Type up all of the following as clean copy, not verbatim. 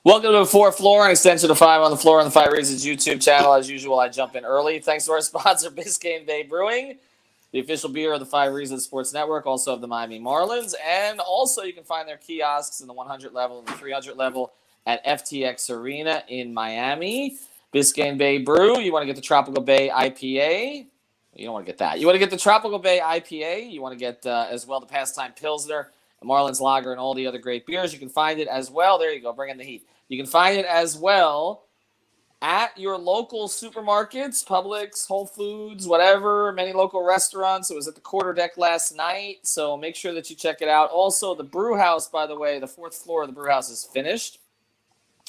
Welcome to the fourth floor, an extension of 5 on the Floor on the 5 Reasons YouTube channel. As usual, I jump in early. Thanks to our sponsor, Pregame Brewing, the official beer of the 5 Reasons Sports Network, also of the Miami Marlins. And also, you can find their kiosks in the 100 level and the 300 level at FTX Arena in Miami. Biscayne Bay Brew. You want to get the Tropical Bay IPA. You don't want to get that. You want to get the Tropical Bay IPA. You want to get, as well, the Pastime Pilsner, the Marlins Lager, and all the other great beers. You can find it as well. There you go. Bring in the heat. You can find it as well at your local supermarkets, Publix, Whole Foods, whatever, many local restaurants. It was at the Quarter Deck last night, so make sure that you check it out. Also, the brew house, by the way, the fourth floor of the brew house is finished.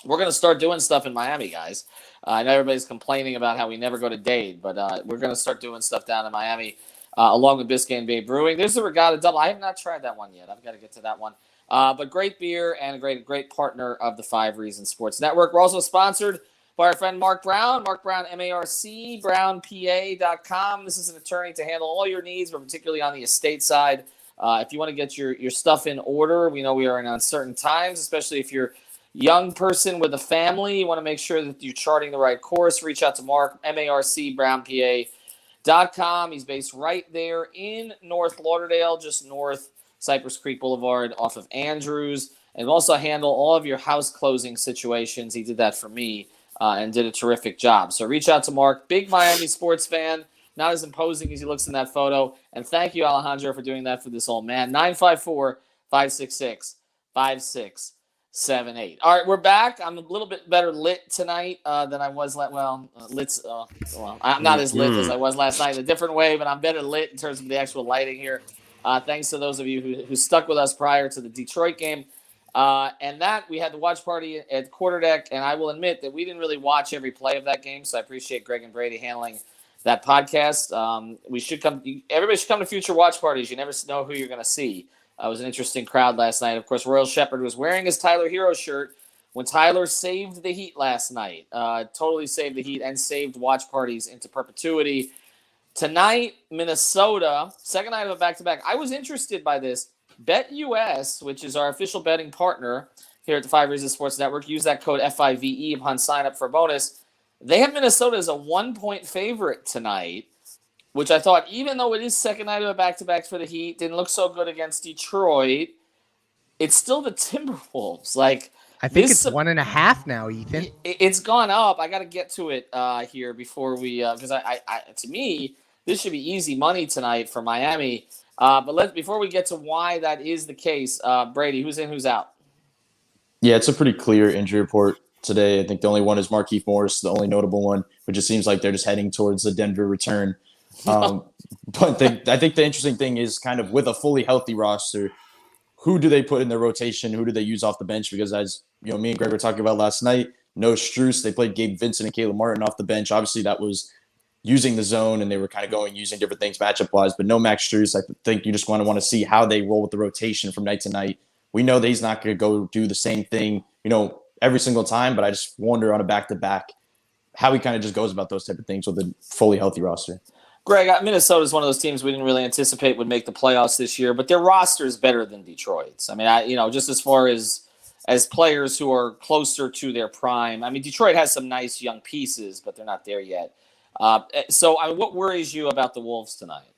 We're going to start doing stuff in Miami, guys. I know everybody's complaining about how we never go to Dade, but we're going to start doing stuff down in Miami along with Biscayne Bay Brewing. There's the Regatta Double. I have not tried that one yet. I've got to get to that one. But great beer and a great partner of the 5 Reasons Sports Network. We're also sponsored by our friend Mark Brown, MarC, brownpa.com. This is an attorney to handle all your needs, but particularly on the estate side. If you want to get your stuff in order, we know we are in uncertain times, especially if you're a young person with a family. You want to make sure that you're charting the right course. Reach out to Mark, MarC, brownpa.com. He's based right there in North Lauderdale, just north Cypress Creek Boulevard off of Andrews, and also handle all of your house closing situations. He did that for me and did a terrific job. So reach out to Mark. Big Miami sports fan, not as imposing as he looks in that photo. And thank you, Alejandro, for doing that for this old man. 954-566-5678. All right, we're back. I'm a little bit better lit tonight than I was. I'm not as lit as I was last night in a different way, but I'm better lit in terms of the actual lighting here. Thanks to those of you who stuck with us prior to the Detroit game. And that we had the watch party at Quarter Deck, and I will admit that we didn't really watch every play of that game, so I appreciate Greg and Brady handling that podcast. Everybody should come to future watch parties. You never know who you're going to see. It was an interesting crowd last night. Of course, Royal Shepherd was wearing his Tyler Herro shirt when Tyler saved the Heat last night. Totally saved the Heat and saved watch parties into perpetuity. Tonight, Minnesota, second night of a back-to-back. I was interested by this. BetUS, which is our official betting partner here at the 5 Reasons Sports Network, use that code FIVE upon sign-up for a bonus. They have Minnesota as a 1-point favorite tonight, which I thought, even though it is second night of a back-to-back for the Heat, didn't look so good against Detroit, it's still the Timberwolves. I think it's 1.5 now, Ethan. It's gone up. I got to get to it here before we, because to me, this should be easy money tonight for Miami. But before we get to why that is the case, Brady, who's in, who's out? Yeah, it's a pretty clear injury report today. I think the only one is Markieff Morris, the only notable one, which it seems like they're just heading towards the Denver return. But I think the interesting thing is kind of with a fully healthy roster, who do they put in their rotation? Who do they use off the bench? Because as you know, me and Greg were talking about last night, no Strus. They played Gabe Vincent and Caleb Martin off the bench. Obviously, that was using the zone, and they were kind of using different things matchup-wise, but no Max Strus. I think you just want to see how they roll with the rotation from night to night. We know that he's not going to go do the same thing, every single time, but I just wonder on a back-to-back how he kind of just goes about those type of things with a fully healthy roster. Greg, Minnesota is one of those teams we didn't really anticipate would make the playoffs this year, but their roster is better than Detroit's. I mean, just as far as players who are closer to their prime. I mean, Detroit has some nice young pieces, but they're not there yet. What worries you about the Wolves tonight?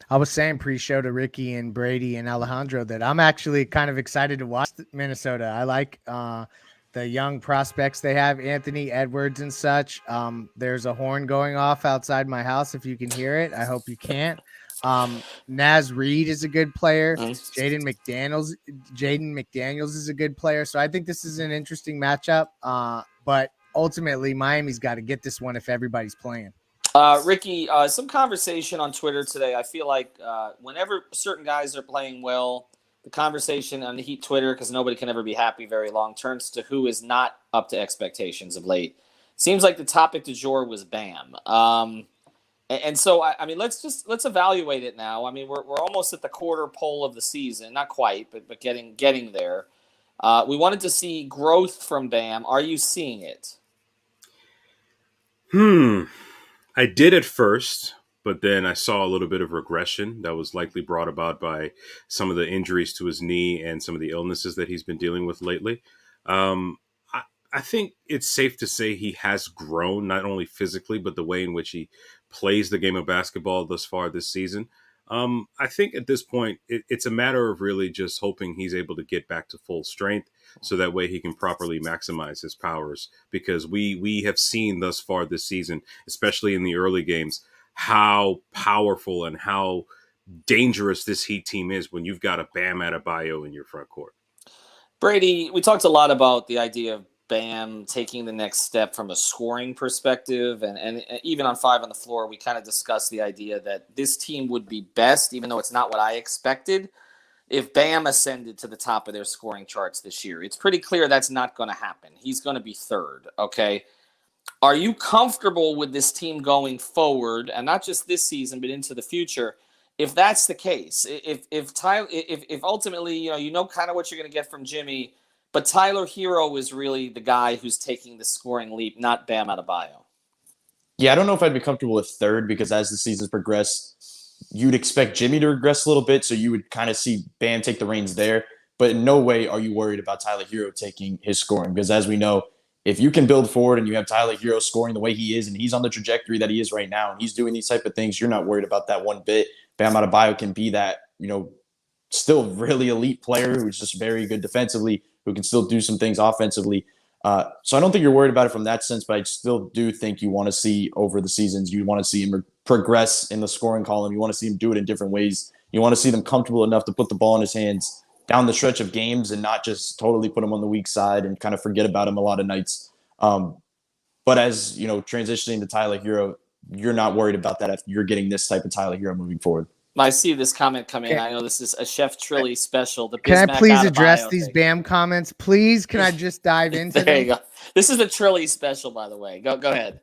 I was saying pre-show to Ricky and Brady and Alejandro that I'm actually kind of excited to watch Minnesota. I like the young prospects they have, Anthony Edwards and such. There's a horn going off outside my house. If you can hear it, I hope you can't. Naz Reid is a good player. Jaden McDaniels is a good player. So I think this is an interesting matchup. But ultimately, Miami's got to get this one if everybody's playing. Ricky, some conversation on Twitter today. I feel like whenever certain guys are playing well, the conversation on the Heat Twitter, because nobody can ever be happy very long, turns to who is not up to expectations of late. Seems like the topic du jour was Bam. And so, I mean, let's evaluate it now. I mean, we're almost at the quarter pole of the season. Not quite, but getting there. We wanted to see growth from Bam. Are you seeing it? I did at first, but then I saw a little bit of regression that was likely brought about by some of the injuries to his knee and some of the illnesses that he's been dealing with lately. I think it's safe to say he has grown, not only physically, but the way in which he plays the game of basketball thus far this season. I think at this point, it's a matter of really just hoping he's able to get back to full strength so that way he can properly maximize his powers. Because we have seen thus far this season, especially in the early games, how powerful and how dangerous this Heat team is when you've got a Bam Adebayo in your front court. Brady, we talked a lot about the idea of Bam taking the next step from a scoring perspective. And even on 5 on the Floor, we kind of discussed the idea that this team would be best, even though it's not what I expected, if Bam ascended to the top of their scoring charts this year. It's pretty clear that's not going to happen. He's going to be third, okay? Are you comfortable with this team going forward, and not just this season, but into the future, if that's the case? If ultimately, you know kind of what you're going to get from Jimmy, but Tyler Herro is really the guy who's taking the scoring leap, not Bam Adebayo. Yeah, I don't know if I'd be comfortable with third because as the seasons progress, you'd expect Jimmy to regress a little bit, so you would kind of see Bam take the reins there. But in no way are you worried about Tyler Herro taking his scoring because as we know, if you can build forward and you have Tyler Herro scoring the way he is and he's on the trajectory that he is right now and he's doing these type of things, you're not worried about that one bit. Bam Adebayo can be that, still really elite player who's just very good defensively, who can still do some things offensively. So I don't think you're worried about it from that sense, but I still do think you want to see over the seasons, you want to see him progress in the scoring column. You want to see him do it in different ways. You want to see them comfortable enough to put the ball in his hands down the stretch of games and not just totally put him on the weak side and kind of forget about him a lot of nights. But as, transitioning to Tyler Herro, you're not worried about that if you're getting this type of Tyler Herro moving forward. I see this comment come in. I know this is a Chef Trilly special. Can I please address these Bam comments? Please, can I just dive into There you go. This is a Trilly special, by the way. Go ahead.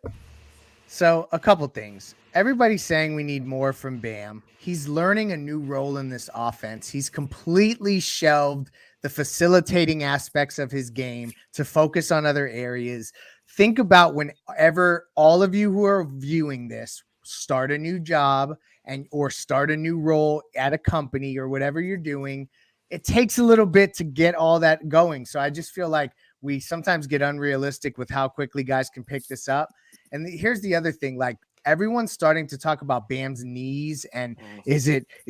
So a couple things. Everybody's saying we need more from Bam. He's learning a new role in this offense. He's completely shelved the facilitating aspects of his game to focus on other areas. Think about whenever all of you who are viewing this start a new job or start a new role at a company or whatever you're doing, it takes a little bit to get all that going. So I just feel like we sometimes get unrealistic with how quickly guys can pick this up. And here's the other thing, like everyone's starting to talk about Bam's knees and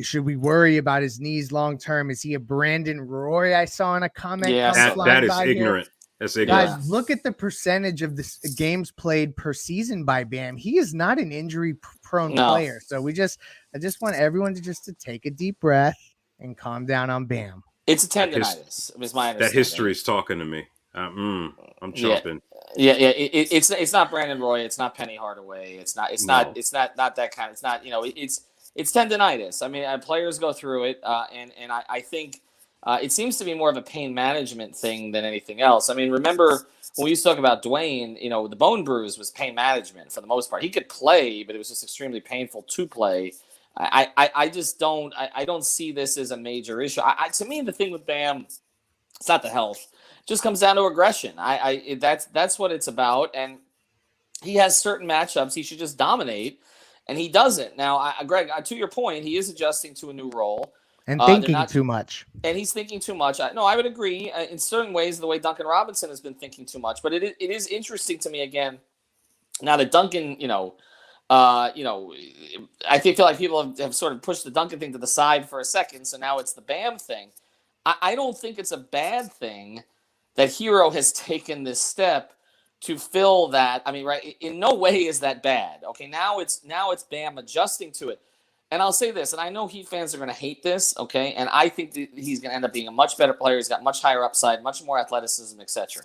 should we worry about his knees long-term? Is he a Brandon Roy? I saw in a comment. Yeah, that is ignorant. That's ignorant. Guys, look at the percentage of the games played per season by Bam. He is not an injury-prone player. So I just want everyone to take a deep breath and calm down on Bam. It's a tendonitis. Is my understanding. That history is talking to me. I'm chomping. Yeah. It's not Brandon Roy. It's not Penny Hardaway. It's not that kind. It's not. It's tendonitis. I mean, players go through it, and I think. It seems to be more of a pain management thing than anything else. I mean, remember when we used to talk about Dwayne, the bone bruise was pain management for the most part. He could play, but it was just extremely painful to play. I just don't see this as a major issue. To me, the thing with Bam, it's not the health. It just comes down to aggression. That's what it's about. And he has certain matchups he should just dominate, and he doesn't. Now, Greg, to your point, he is adjusting to a new role. And thinking too much. And he's thinking too much. I would agree in certain ways the way Duncan Robinson has been thinking too much. But it is interesting to me, again, now that Duncan, I feel like people have sort of pushed the Duncan thing to the side for a second. So now it's the Bam thing. I don't think it's a bad thing that Herro has taken this step to fill that. I mean, right, in no way is that bad. Okay, now it's Bam adjusting to it. And I'll say this, and I know Heat fans are going to hate this, okay? And I think that he's going to end up being a much better player. He's got much higher upside, much more athleticism, etc.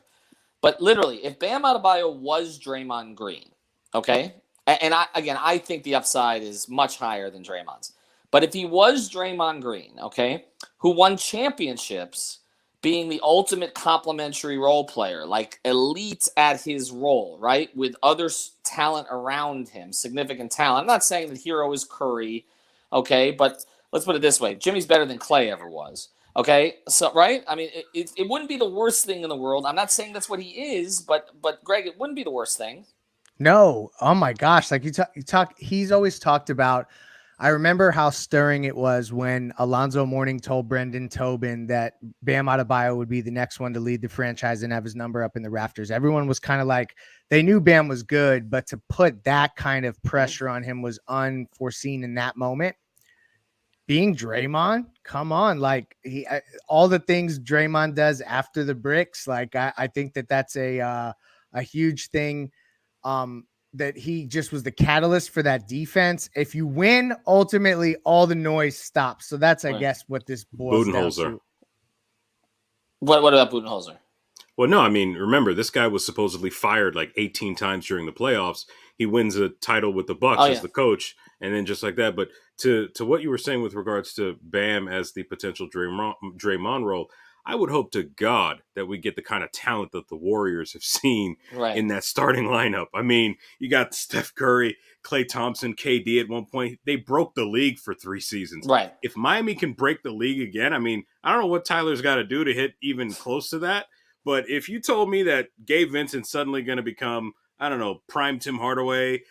But literally, if Bam Adebayo was Draymond Green, okay? And I think the upside is much higher than Draymond's. But if he was Draymond Green, okay, who won championships being the ultimate complementary role player, like elite at his role, right, with other talent around him, significant talent. I'm not saying that Herro is Curry, okay, but let's put it this way. Jimmy's better than Clay ever was, okay? So, right? I mean, it wouldn't be the worst thing in the world. I'm not saying that's what he is, but Greg, it wouldn't be the worst thing. No. Oh, my gosh. Like you talk, he's always talked about I remember how stirring it was when Alonzo Mourning told Brendan Tobin that Bam Adebayo would be the next one to lead the franchise and have his number up in the rafters. Everyone was kind of like, they knew Bam was good, but to put that kind of pressure on him was unforeseen in that moment. Being Draymond, come on, like all the things Draymond does after the bricks, like I think that's a huge thing. That he just was the catalyst for that defense. If you win, ultimately all the noise stops. So that's, I guess, what this boils down to. What about Budenholzer? Well, no, I mean, remember, this guy was supposedly fired like 18 times during the playoffs. He wins a title with the Bucks as the coach, and then just like that. But to what you were saying with regards to Bam as the potential Draymond role, I would hope to God that we get the kind of talent that the Warriors have seen in that starting lineup. I mean, you got Steph Curry, Klay Thompson, KD at one point. They broke the league for 3 seasons. Right. If Miami can break the league again, I mean, I don't know what Tyler's got to do to hit even close to that. But if you told me that Gabe Vincent's suddenly going to become, I don't know, prime Tim Hardaway,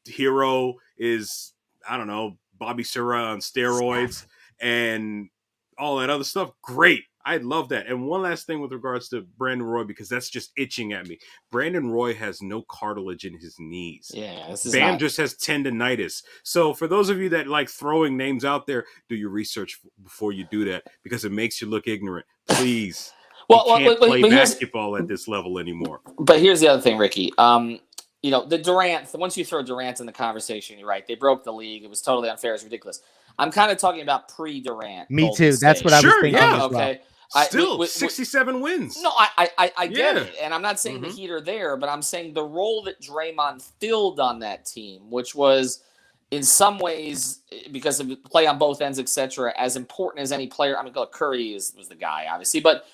Herro is, I don't know, Bobby Sura on steroids and all that other stuff, great. I'd love that. And one last thing with regards to Brandon Roy, because that's just itching at me. Brandon Roy has no cartilage in his knees. Yeah, this is Bam just has tendonitis. So for those of you that like throwing names out there, do your research before you do that, because it makes you look ignorant. Please. You can't play basketball at this level anymore. But here's the other thing, Ricky. The Durant, once you throw Durant in the conversation, you're right. They broke the league. It was totally unfair. It's ridiculous. I'm kind of talking about pre-Durant. Me too. That's what I was thinking. Yeah. Okay. Still, 67 wins. No, I get it. And I'm not saying the Heat are there, but I'm saying the role that Draymond filled on that team, which was in some ways, because of play on both ends, etc., as important as any player. I mean, Curry was the guy, obviously, but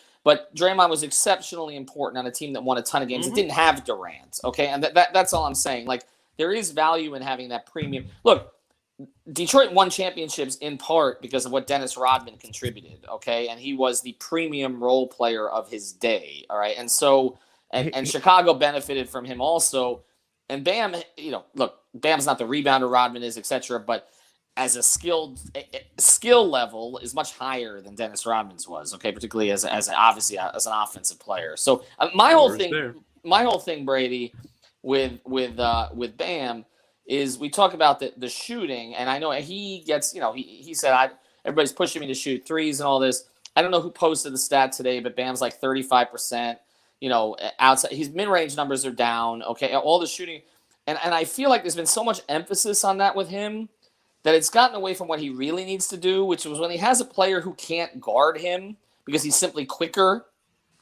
Draymond was exceptionally important on a team that won a ton of games that didn't have Durant, okay? And that's all I'm saying. Like, there is value in having that premium. Look, Detroit won championships in part because of what Dennis Rodman contributed, okay? And he was the premium role player of his day, all right? And so, and Chicago benefited from him also. And Bam, look, Bam's not the rebounder Rodman is, etc., but as a skill level is much higher than Dennis Rodman's was, okay, particularly as obviously as an offensive player. So my whole thing, Brady, with Bam is we talk about the shooting, and I know he gets, he said everybody's pushing me to shoot threes and all this. I don't know who posted the stat today, but Bam's like 35%. Outside his mid-range numbers are down. Okay, all the shooting, and I feel like there's been so much emphasis on that with him that it's gotten away from what he really needs to do, which was when he has a player who can't guard him because he's simply quicker,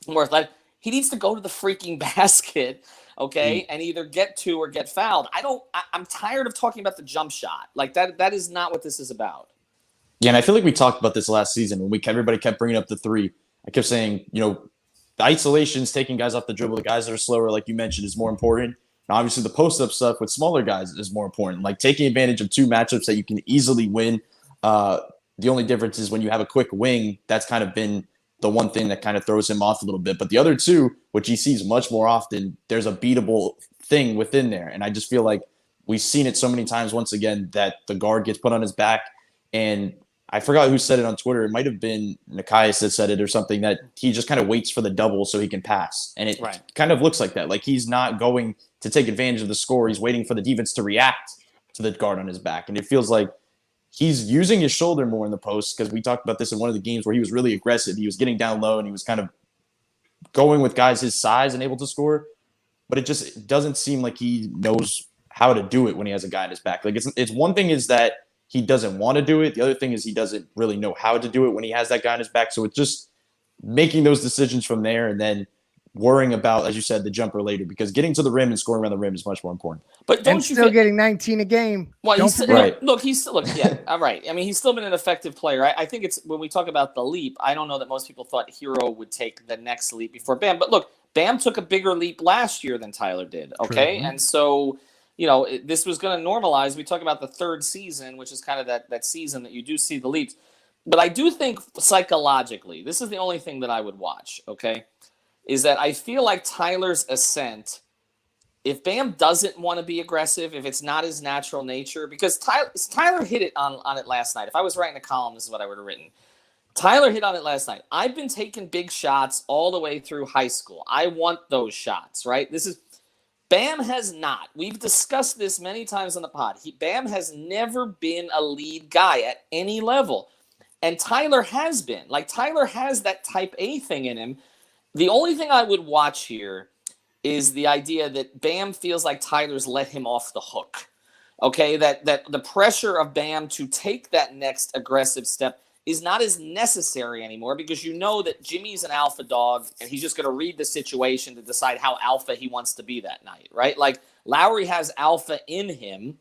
more athletic, he needs to go to the freaking basket, okay, and either get to or get fouled. I'm tired of talking about the jump shot. Like, that is not what this is about. Yeah, and I feel like we talked about this last season when everybody kept bringing up the three. I kept saying, the isolations, taking guys off the dribble, the guys that are slower, like you mentioned, is more important. And obviously, the post-up stuff with smaller guys is more important. Like taking advantage of 2 matchups that you can easily win. The only difference is when you have a quick wing, that's kind of been the one thing that kind of throws him off a little bit. But the other 2, which he sees much more often, there's a beatable thing within there. And I just feel like we've seen it so many times, once again, that the guard gets put on his back. And I forgot who said it on Twitter. It might have been Nikias that said it or something, that he just kind of waits for the double so he can pass. And it kind of looks like that. Like he's not going to take advantage of the score. He's waiting for the defense to react to the guard on his back. And it feels like he's using his shoulder more in the post, because we talked about this in one of the games where he was really aggressive. He was getting down low and he was kind of going with guys his size and able to score. But it just doesn't seem like he knows how to do it when he has a guy on his back. Like it's one thing is that he doesn't want to do it. The other thing is he doesn't really know how to do it when he has that guy on his back. So it's just making those decisions from there and then worrying about, as you said, the jumper later, because getting to the rim and scoring around the rim is much more important. But don't you still getting 19 a game? Well, he's still yeah, all right. I mean, he's still been an effective player. I think it's when we talk about the leap, I don't know that most people thought Herro would take the next leap before Bam. But look, Bam took a bigger leap last year than Tyler did. Okay, true. And so this was going to normalize. We talk about the third season, which is kind of that season that you do see the leaps. But I do think psychologically, this is the only thing that I would watch. Okay. Is that I feel like Tyler's ascent if Bam doesn't want to be aggressive, if it's not his natural nature, because Tyler hit it on it last night. If I was writing a column, this is what I would have written. Tyler hit on it last night. I've been taking big shots all the way through high school. I want those shots, right? Bam has not. We've discussed this many times on the pod. Bam has never been a lead guy at any level. And Tyler has been. Like, Tyler has that type A thing in him. The only thing I would watch here is the idea that Bam feels like Tyler's let him off the hook. Okay? That the pressure of Bam to take that next aggressive step is not as necessary anymore, because you know that Jimmy's an alpha dog and he's just going to read the situation to decide how alpha he wants to be that night, right? Like, Lowry has alpha in him,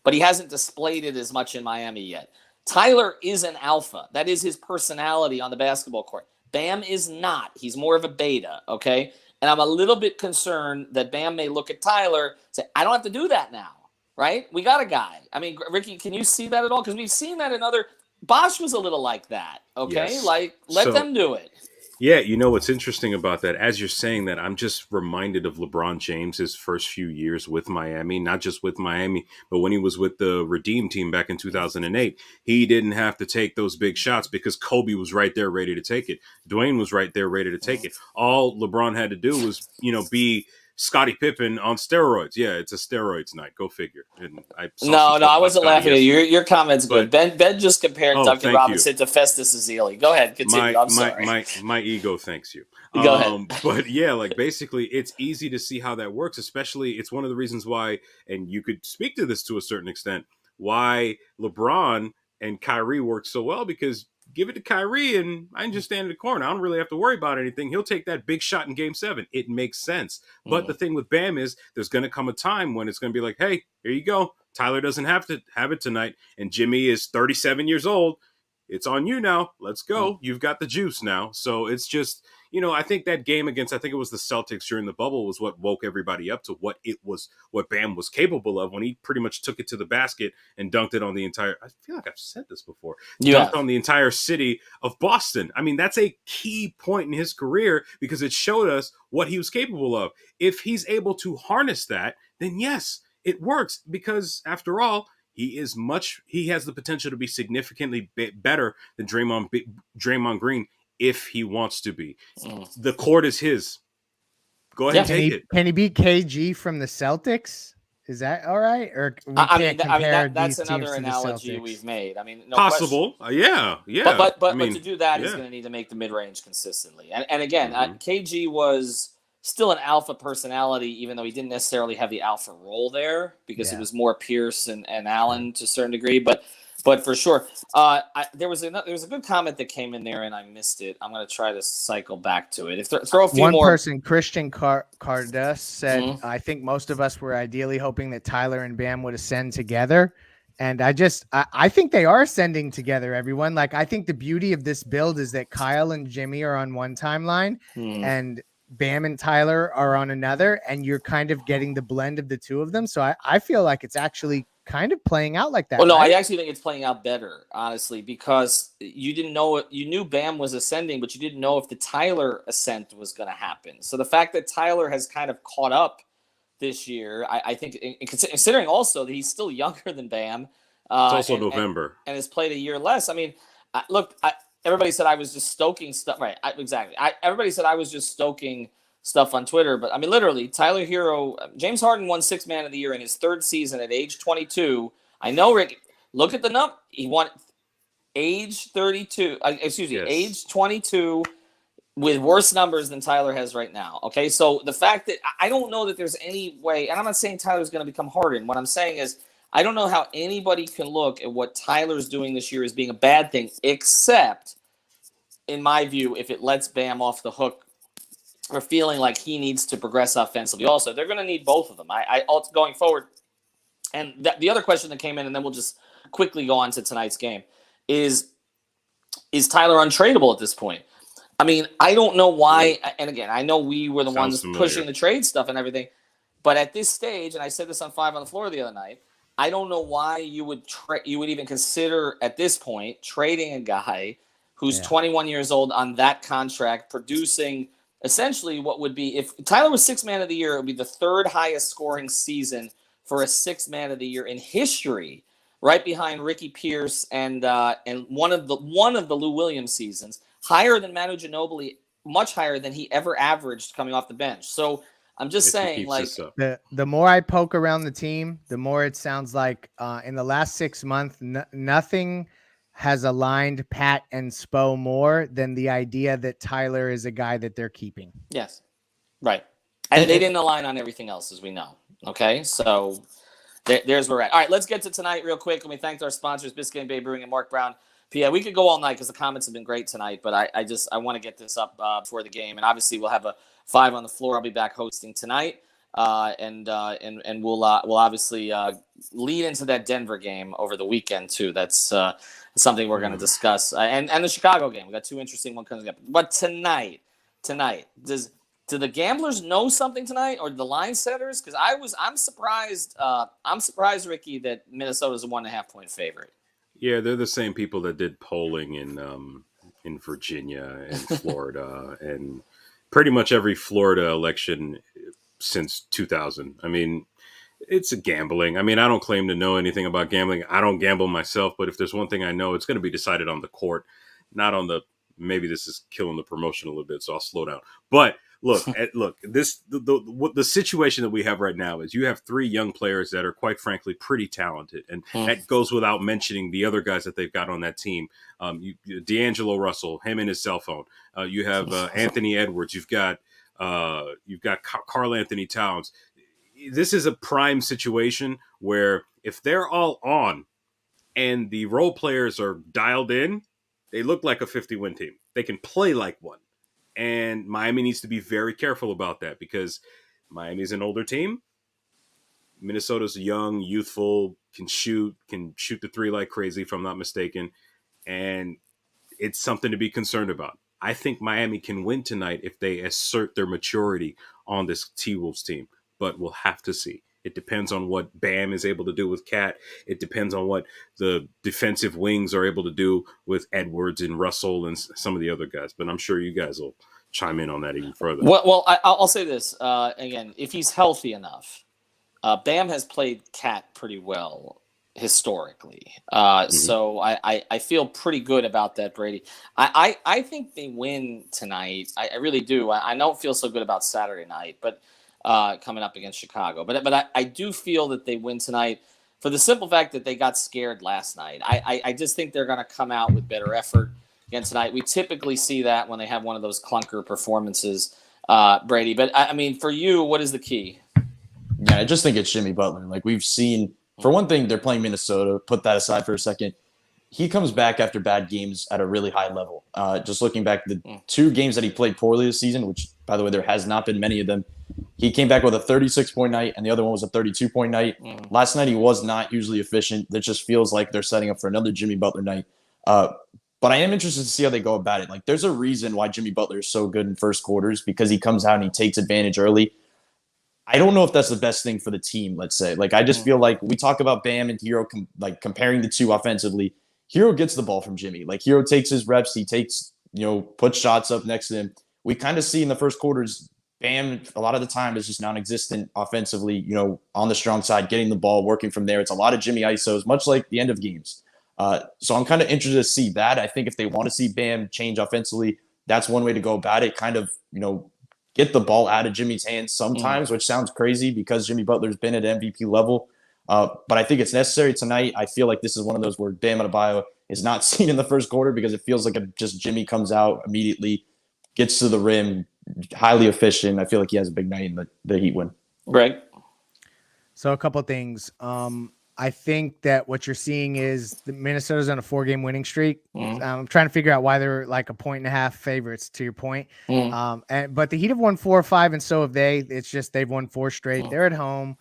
but he hasn't displayed it as much in Miami yet. Tyler is an alpha. That is his personality on the basketball court. Bam is not. He's more of a beta, okay? And I'm a little bit concerned that Bam may look at Tyler and say, I don't have to do that now, right? We got a guy. I mean, Ricky, can you see that at all? Because we've seen that in other – Bosch was a little like that, okay? Yes. Like, let them do it. Yeah, you know what's interesting about that? As you're saying that, I'm just reminded of LeBron James, his first few years with Miami, not just with Miami, but when he was with the Redeem team back in 2008. He didn't have to take those big shots because Kobe was right there ready to take it. Dwayne was right there ready to take it. All LeBron had to do was, be Scottie Pippen on steroids. Yeah, it's a steroids night. Go figure. And No, I wasn't laughing at you. Your comment's good. Ben just compared Duncan Robinson to Festus Ezeli. Go ahead, continue. I'm sorry. My ego thanks you. Go ahead. But yeah, like, basically, it's easy to see how that works. Especially, it's one of the reasons why, and you could speak to this to a certain extent, why LeBron and Kyrie work so well, because give it to Kyrie and I can just stand in the corner. I don't really have to worry about anything. He'll take that big shot in Game 7. It makes sense. But the thing with Bam is there's going to come a time when it's going to be like, hey, here you go. Tyler doesn't have to have it tonight. And Jimmy is 37 years old. It's on you now. Let's go. You've got the juice now. So it's just, I think that game against, I think it was the Celtics during the bubble, was what woke everybody up to what Bam was capable of when he pretty much took it to the basket and dunked it on the entire, I feel like I've said this before, dunked on the entire city of Boston. I mean, that's a key point in his career because it showed us what he was capable of. If he's able to harness that, then yes, it works, because after all, he has the potential to be significantly better than Draymond Green if he wants to be. The court is his. Go ahead and take it. Can he beat KG from the Celtics? Is that all right? Or that's another analogy we've made. I mean, no possible. Yeah. But to do that, he's going to need to make the mid-range consistently. And again, KG was still an alpha personality, even though he didn't necessarily have the alpha role there, because it was more Pierce and Allen to a certain degree. But for sure, there was a good comment that came in there and I missed it. I'm going to try to cycle back to it. Throw a few more. One person, Christian Cardus, said, I think most of us were ideally hoping that Tyler and Bam would ascend together. And I think they are ascending together, everyone. Like, I think the beauty of this build is that Kyle and Jimmy are on one timeline and Bam and Tyler are on another, and you're kind of getting the blend of the two of them. So I feel like it's actually kind of playing out like that. Well, no, right? I actually think it's playing out better, honestly, because you didn't know it. You knew Bam was ascending, but you didn't know if the Tyler ascent was going to happen. So the fact that Tyler has kind of caught up this year, I think, considering also that he's still younger than Bam. It's also November. And has played a year less. I mean, look, everybody said I was just stoking stuff. Right, exactly. Everybody said I was just stoking stuff on Twitter, but I mean, literally, Tyler Herro, James Harden won Sixth Man of the Year in his third season at age 22. I know, Rick. Look at the number. He won age 32. Age 22 with worse numbers than Tyler has right now. Okay, so the fact that I don't know that there's any way, and I'm not saying Tyler's going to become Harden. What I'm saying is, I don't know how anybody can look at what Tyler's doing this year as being a bad thing, except, in my view, if it lets Bam off the hook for feeling like he needs to progress offensively. Also, they're going to need both of them. Going forward. And the other question that came in, and then we'll just quickly go on to tonight's game, is Tyler untradeable at this point? I mean, I don't know why. And again, I know we were the ones pushing the trade stuff and everything. But at this stage, and I said this on 5 on the Floor the other night, I don't know why you would even consider at this point trading a guy who's 21 years old on that contract, producing essentially what would be, if Tyler was sixth man of the year, it would be the third highest scoring season for a sixth man of the year in history, right behind Ricky Pierce and one of the Lou Williams seasons, higher than Manu Ginobili, much higher than he ever averaged coming off the bench. So I'm just saying, like, the more I poke around the team, the more it sounds like in the last 6 months, nothing has aligned Pat and Spo more than the idea that Tyler is a guy that they're keeping. Yes, right. And they didn't align on everything else, as we know. Okay, so there's where we're at. All right, let's get to tonight real quick. And we thanked our sponsors, Biscayne Bay Brewing and Mark Brown. Yeah, we could go all night because the comments have been great tonight, but I want to get this up before the game. And obviously we'll have a 5 on the floor. I'll be back hosting tonight. And we'll obviously lead into that Denver game over the weekend too. That's something we're going to discuss. And the Chicago game. We got 2 interesting ones coming up. But tonight, do the gamblers know something tonight, or the line setters? Because I'm surprised. I'm surprised, Ricky, that Minnesota's a 1.5 point favorite. Yeah, they're the same people that did polling in Virginia and Florida and pretty much every Florida election since 2000. I mean, it's a gambling. I mean, I don't claim to know anything about gambling. I don't gamble myself, but if there's one thing I know, it's going to be decided on the court, not on the. Maybe this is killing the promotion a little bit, so I'll slow down. But look, the situation that we have right now is you have 3 young players that are quite frankly pretty talented, and that goes without mentioning the other guys that they've got on that team. D'Angelo Russell, him and his cell phone. You have Anthony Edwards. You've got Karl Anthony Towns. This is a prime situation where if they're all on and the role players are dialed in, they look like a 50-win team. They can play like one. And Miami needs to be very careful about that because Miami's an older team. Minnesota's young, youthful, can shoot the 3 like crazy, if I'm not mistaken. And it's something to be concerned about. I think Miami can win tonight if they assert their maturity on this T-Wolves team. But we'll have to see. It depends on what Bam is able to do with Cat. It depends on what the defensive wings are able to do with Edwards and Russell and some of the other guys. But I'm sure you guys will chime in on that even further. Well, I'll say this again. If he's healthy enough, Bam has played Cat pretty well historically. So I feel pretty good about that, Brady. I think they win tonight. I really do. I don't feel so good about Saturday night, but coming up against Chicago. But I do feel that they win tonight for the simple fact that they got scared last night. I just think they're going to come out with better effort again tonight. We typically see that when they have one of those clunker performances, Brady. But, I mean, for you, what is the key? Yeah, I just think it's Jimmy Butler. Like we've seen, for one thing, they're playing Minnesota. Put that aside for a second. He comes back after bad games at a really high level. Just looking back, the 2 games that he played poorly this season, which, by the way, there has not been many of them, he came back with a 36-point night, and the other one was a 32-point night. Last night, he was not hugely efficient. That just feels like they're setting up for another Jimmy Butler night. But I am interested to see how they go about it. Like, there's a reason why Jimmy Butler is so good in first quarters, because he comes out and he takes advantage early. I don't know if that's the best thing for the team, let's say. Like, I just feel like we talk about Bam and Herro, comparing the 2 offensively. Herro gets the ball from Jimmy. Like, Herro takes his reps. He takes, puts shots up next to him. We kind of see in the first quarters, Bam, a lot of the time, is just non-existent offensively, on the strong side, getting the ball, working from there. It's a lot of Jimmy ISOs, much like the end of games. So I'm kind of interested to see that. I think if they want to see Bam change offensively, that's one way to go about it. Kind of, get the ball out of Jimmy's hands sometimes, which sounds crazy because Jimmy Butler's been at MVP level. But I think it's necessary tonight. I feel like this is one of those where Bam Adebayo is not seen in the first quarter because it feels like just Jimmy comes out immediately, gets to the rim, highly efficient. I feel like he has a big night in the Heat win. Greg? So a couple of things. I think that what you're seeing is the Minnesota's on a 4-game winning streak. I'm trying to figure out why they're like a 1.5 favorites, to your point. But the Heat have won 4 or 5, and so have they. It's just they've won 4 straight. They're at home.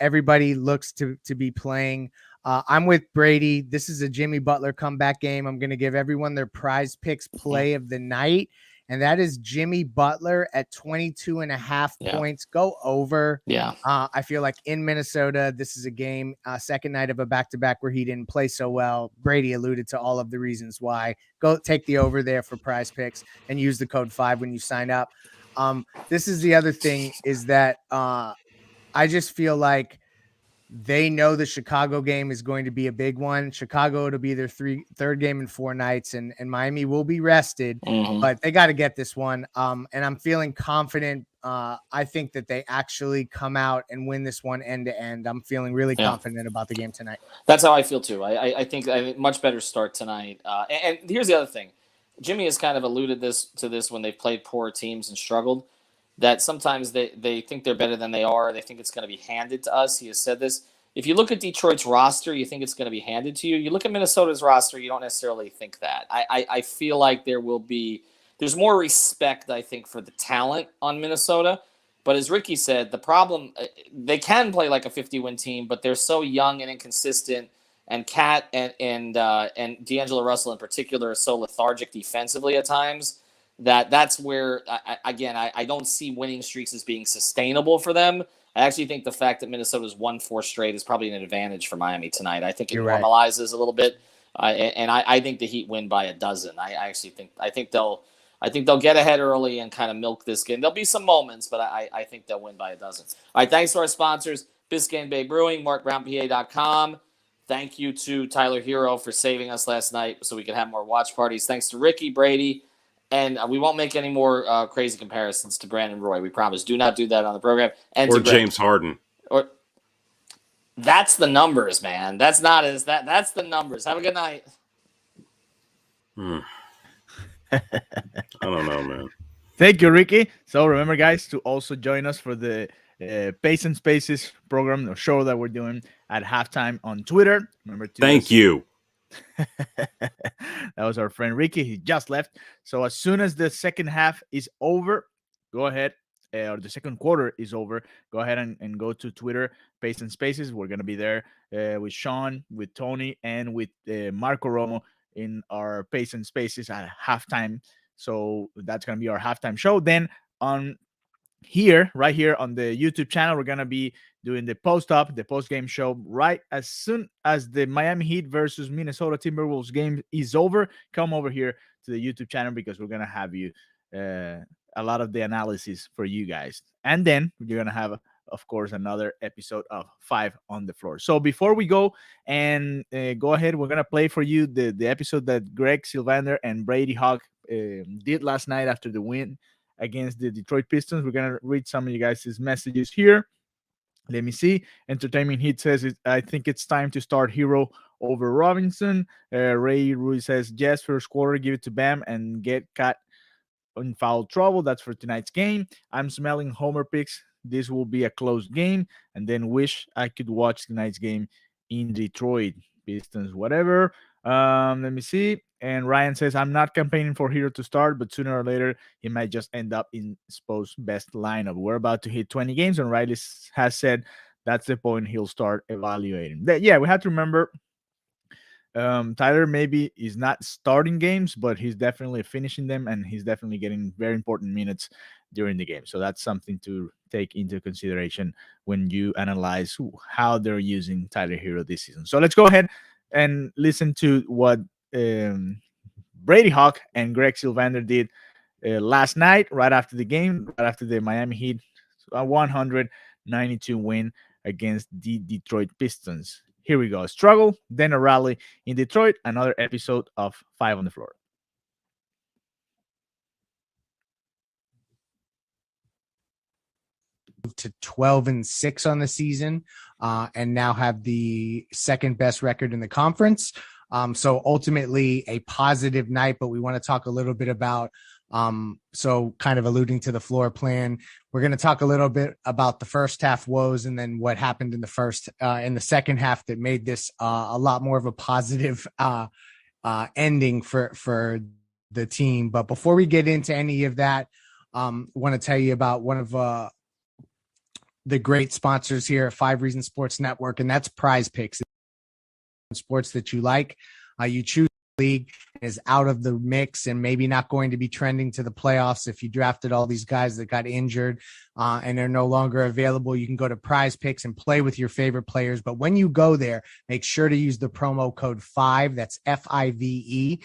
Everybody looks to be playing. I'm with Brady. This is a Jimmy Butler comeback game. I'm going to give everyone their prize picks play of the night. And that is Jimmy Butler at 22.5 points. Go over. I feel like in Minnesota, this is a game, second night of a back-to-back where he didn't play so well. Brady alluded to all of the reasons why. Go take the over there for prize picks and use the code 5 when you sign up. This is the other thing is that I just feel like they know the Chicago game is going to be a big one. Chicago, it'll be their third game in 4 nights, and Miami will be rested, but they got to get this one. And I'm feeling confident. I think that they actually come out and win this one end to end. I'm feeling really confident about the game tonight. That's how I feel too. I think much better start tonight. And here's the other thing. Jimmy has kind of alluded to this when they've played poor teams and struggled, that sometimes they think they're better than they are. They think it's going to be handed to us. He has said this. If you look at Detroit's roster, you think it's going to be handed to you. You look at Minnesota's roster, you don't necessarily think that. I feel like there's more respect, I think, for the talent on Minnesota. But as Ricky said, the problem, they can play like a 50-win team, but they're so young and inconsistent. And Cat and D'Angelo Russell in particular are so lethargic defensively at times that's where, I don't see winning streaks as being sustainable for them. I actually think the fact that Minnesota's won 4 straight is probably an advantage for Miami tonight. I think it normalizes a little bit, and I think the Heat win by a dozen. I think they'll get ahead early and kind of milk this game. There'll be some moments, but I think they'll win by a dozen. All right, thanks to our sponsors, Biscayne Bay Brewing, MarkBrownPA.com. Thank you to Tyler Herro for saving us last night so we could have more watch parties. Thanks to Ricky, Brady, and we won't make any more crazy comparisons to Brandon Roy. We promise. Do not do that on the program. And or James Harden. Or that's the numbers, man. That's the numbers. Have a good night. I don't know, man. Thank you, Ricky. So remember, guys, to also join us for the Pace and Spaces program, the show that we're doing at halftime on Twitter. Remember to Thank you. That was our friend Ricky. He just left. So as soon as the second half is over, go ahead, or the second quarter is over, go ahead and go to Twitter, Pace and Spaces. We're going to be there with Sean, with Tony, and with Marco Romo in our Pace and Spaces at halftime. So that's going to be our halftime show. Then on here, right here on the YouTube channel, we're going to be doing the post-game show right as soon as the Miami Heat versus Minnesota Timberwolves game is over. Come over here to the YouTube channel because we're going to have you a lot of the analysis for you guys. And then you're going to have, of course, another episode of 5 on the Floor. So before we go and go ahead, we're going to play for you the episode that Greg Sylvander and Brady Hawk did last night after the win against the Detroit Pistons. We're going to read some of you guys' messages here. Let me see. Entertainment Heat says, I think it's time to start Herro over Robinson. Ray Ruiz says, yes, first quarter, give it to Bam and get caught in foul trouble. That's for tonight's game. I'm smelling homer picks. This will be a close game. And then wish I could watch tonight's game in Detroit. Pistons, whatever. Let me see. And Ryan says, I'm not campaigning for Herro to start, but sooner or later, he might just end up in Spo's best lineup. We're about to hit 20 games, and Riley has said that's the point he'll start evaluating. Yeah, we have to remember Tyler maybe is not starting games, but he's definitely finishing them, and he's definitely getting very important minutes during the game. So that's something to take into consideration when you analyze how they're using Tyler Herro this season. So let's go ahead and listen to what Brady Hawk and Greg Sylvander did last night, right after the game, right after the Miami Heat 192 win against the Detroit Pistons. Here we go. A struggle, then a rally in Detroit. Another episode of 5 on the Floor. To 12-6 on the season, and now have the second best record in the conference. So ultimately a positive night, but we want to talk a little bit about, so kind of alluding to the floor plan. We're going to talk a little bit about the first half woes and then what happened in the second half that made this a lot more of a positive ending for the team. But before we get into any of that, want to tell you about one of the great sponsors here at 5 Reasons Sports Network, and that's Prize Picks. Sports that you like, you choose the league is out of the mix and maybe not going to be trending to the playoffs. If you drafted all these guys that got injured and they're no longer available, you can go to Prize Picks and play with your favorite players. But when you go there, make sure to use the promo code 5. That's FIVE.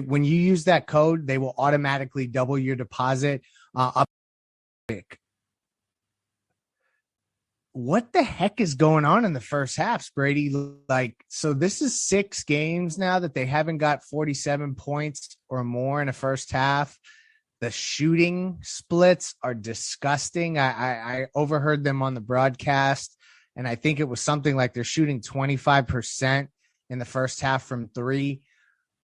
When you use that code, they will automatically double your deposit up what the heck is going on in the first half, Brady? Like, so this is 6 games now that they haven't got 47 points or more in a first half. The shooting splits are disgusting. I overheard them on the broadcast, and I think it was something like they're shooting 25% in the first half from 3.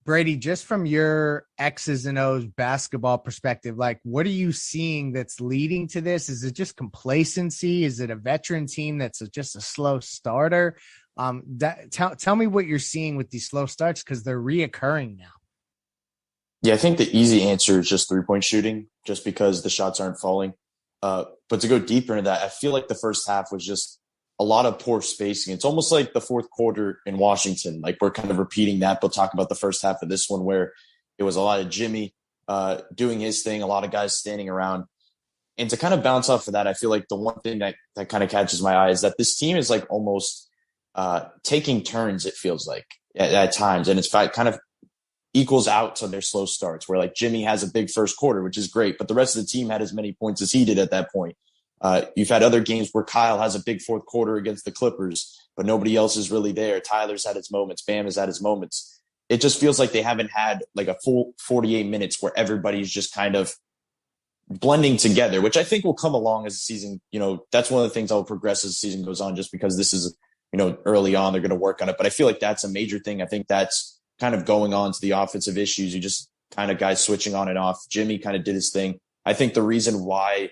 Brady, just from your X's and O's basketball perspective, like, what are you seeing that's leading to this? Is it just complacency? Is it a veteran team that's just a slow starter? Tell me what you're seeing with these slow starts, because they're reoccurring now. Yeah, I think the easy answer is just 3-point shooting, just because the shots aren't falling. But to go deeper into that, I feel like the first half was just a lot of poor spacing. It's almost like the fourth quarter in Washington. Like, we're kind of repeating that, but talk about the first half of this one, where it was a lot of Jimmy doing his thing, a lot of guys standing around. And to kind of bounce off of that, I feel like the one thing that kind of catches my eye is that this team is like almost taking turns, it feels like, at times. And it's kind of equals out to their slow starts, where like Jimmy has a big first quarter, which is great, but the rest of the team had as many points as he did at that point. You've had other games where Kyle has a big fourth quarter against the Clippers, but nobody else is really there. Tyler's had his moments. Bam has had his moments. It just feels like they haven't had like a full 48 minutes where everybody's just kind of blending together, which I think will come along as the season. That's one of the things that will progress as the season goes on, just because this is, early on, they're going to work on it. But I feel like that's a major thing. I think that's kind of going on to the offensive issues. You just kind of guys switching on and off. Jimmy kind of did his thing. I think the reason why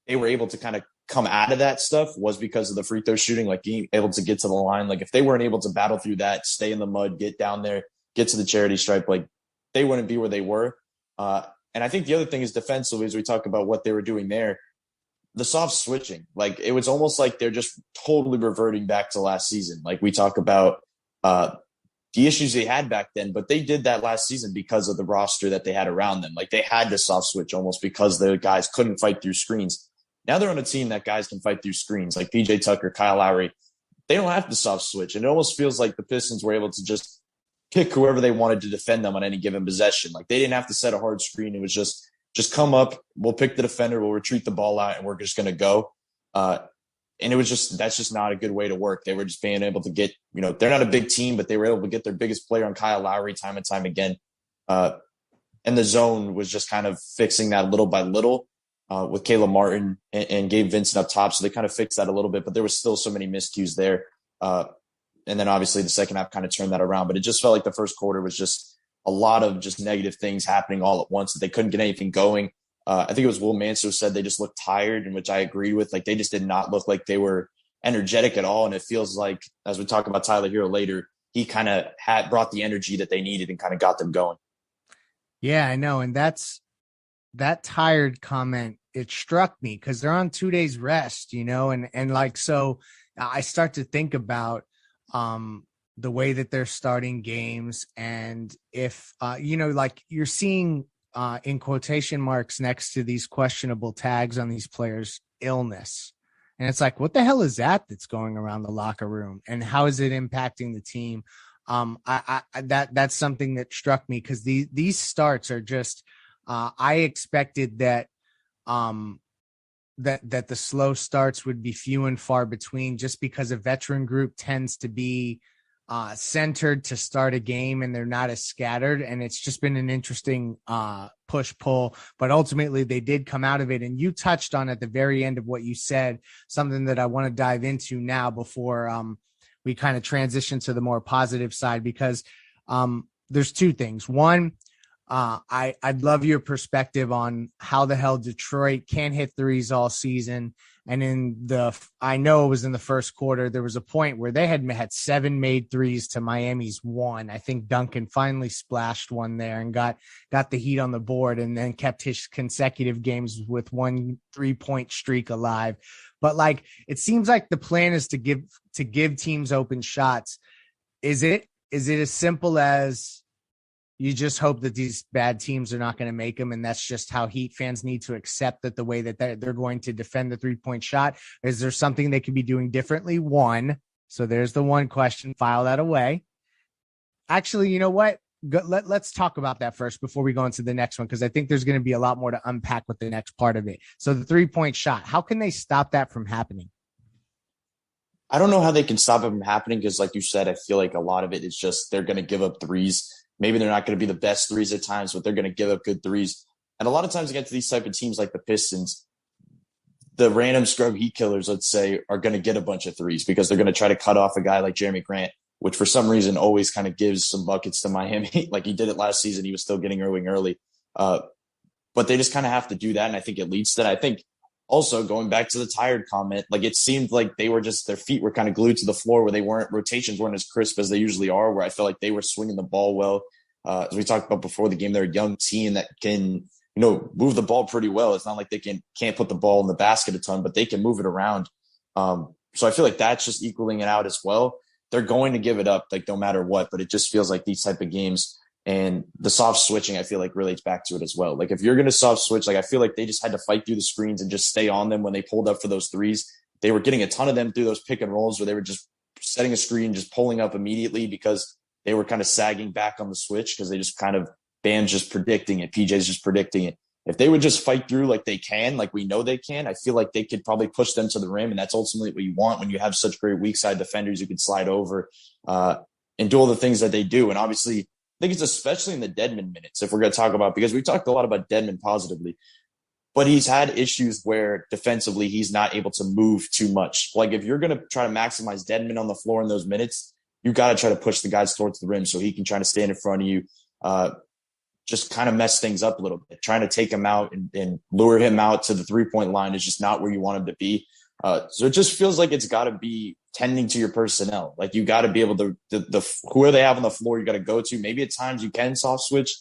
they were able to kind of come out of that stuff was because of the free throw shooting, like being able to get to the line. Like, if they weren't able to battle through that, stay in the mud, get down there, get to the charity stripe, like, they wouldn't be where they were. And I think the other thing is defensively, as we talk about what they were doing there, the soft switching, like, it was almost like they're just totally reverting back to last season. Like, we talk about the issues they had back then, but they did that last season because of the roster that they had around them. Like, they had to soft switch almost because the guys couldn't fight through screens. Now they're on a team that guys can fight through screens, like PJ Tucker, Kyle Lowry. They don't have to soft switch. And it almost feels like the Pistons were able to just pick whoever they wanted to defend them on any given possession. Like, they didn't have to set a hard screen. It was just come up, we'll pick the defender, we'll retreat the ball out, and we're just going to go. And it was that's just not a good way to work. They were just being able to get, they're not a big team, but they were able to get their biggest player on Kyle Lowry time and time again. And the zone was just kind of fixing that little by little with Caleb Martin and Gabe Vincent up top. So they kind of fixed that a little bit, but there was still so many miscues there. And then obviously the second half kind of turned that around, but it just felt like the first quarter was just a lot of just negative things happening all at once, that they couldn't get anything going. I think it was Will Mansour said they just looked tired, and which I agreed with. Like, they just did not look like they were energetic at all. And it feels like, as we talk about Tyler Herro later, he kind of brought the energy that they needed and kind of got them going. Yeah, I know. And that tired comment, it struck me because they're on 2 days rest, and like, so I start to think about the way that they're starting games. And if, like, you're seeing in quotation marks next to these questionable tags on these players, illness. And it's like, what the hell is that's going around the locker room, and how is it impacting the team? That's something that struck me, because these starts are just, I expected that the slow starts would be few and far between, just because a veteran group tends to be centered to start a game, and they're not as scattered. And it's just been an interesting push-pull, but ultimately they did come out of it. And you touched on at the very end of what you said, something that I want to dive into now before we kind of transition to the more positive side, because there's 2 things. One, I'd love your perspective on how the hell Detroit can't hit threes all season. And I know it was in the first quarter, there was a point where they had 7 made threes to Miami's 1. I think Duncan finally splashed one there and got the Heat on the board, and then kept his consecutive games with 1 3-point streak alive. But like, it seems like the plan is to give teams open shots. Is it as simple as you just hope that these bad teams are not going to make them, and that's just how Heat fans need to accept that the way that they're going to defend the 3-point shot? Is there something they could be doing differently? One, so there's the one question, file that away. Actually, you know what? let's talk about that first before we go into the next one, because I think there's going to be a lot more to unpack with the next part of it. So the 3-point shot, how can they stop that from happening? I don't know how they can stop it from happening because, like you said, I feel like a lot of it is just they're going to give up threes. Maybe they're not going to be the best threes at times, but they're going to give up good threes. And a lot of times against these type of teams like the Pistons, the random scrub heat killers, let's say, are going to get a bunch of threes because they're going to try to cut off a guy like Jeremy Grant, which for some reason always kind of gives some buckets to Miami. Like he did it last season. He was still getting Irving early. But they just kind of have to do that. And I think it leads to that. I think also going back to the tired comment, like it seemed like they were just, their feet were kind of glued to the floor where rotations weren't as crisp as they usually are, where I felt like they were swinging the ball well. As we talked about before the game, they're a young team that can, move the ball pretty well. It's not like they can't put the ball in the basket a ton, but they can move it around. So I feel like that's just equaling it out as well. They're going to give it up, like no matter what, but it just feels like these type of games and the soft switching, I feel like relates back to it as well. Like if you're going to soft switch, like I feel like they just had to fight through the screens and just stay on them when they pulled up for those threes. They were getting a ton of them through those pick and rolls where they were just setting a screen, just pulling up immediately because they were kind of sagging back on the switch because they just kind of, Bam's just predicting it. PJ's just predicting it. If they would just fight through like they can, like we know they can, I feel like they could probably push them to the rim. And that's ultimately what you want when you have such great weak side defenders who can slide over and do all the things that they do. And obviously, I think it's especially in the Dedmon minutes, if we're going to talk about, because we talked a lot about Dedmon positively, but he's had issues where defensively he's not able to move too much. Like if you're going to try to maximize Dedmon on the floor in those minutes, you got to try to push the guys towards the rim so he can try to stand in front of you, just kind of mess things up a little bit. Trying to take him out and lure him out to the 3-point line is just not where you want him to be. So it just feels like it's got to be tending to your personnel. Like you got to be able to, whoever they have on the floor, you got to go to. Maybe at times you can soft switch,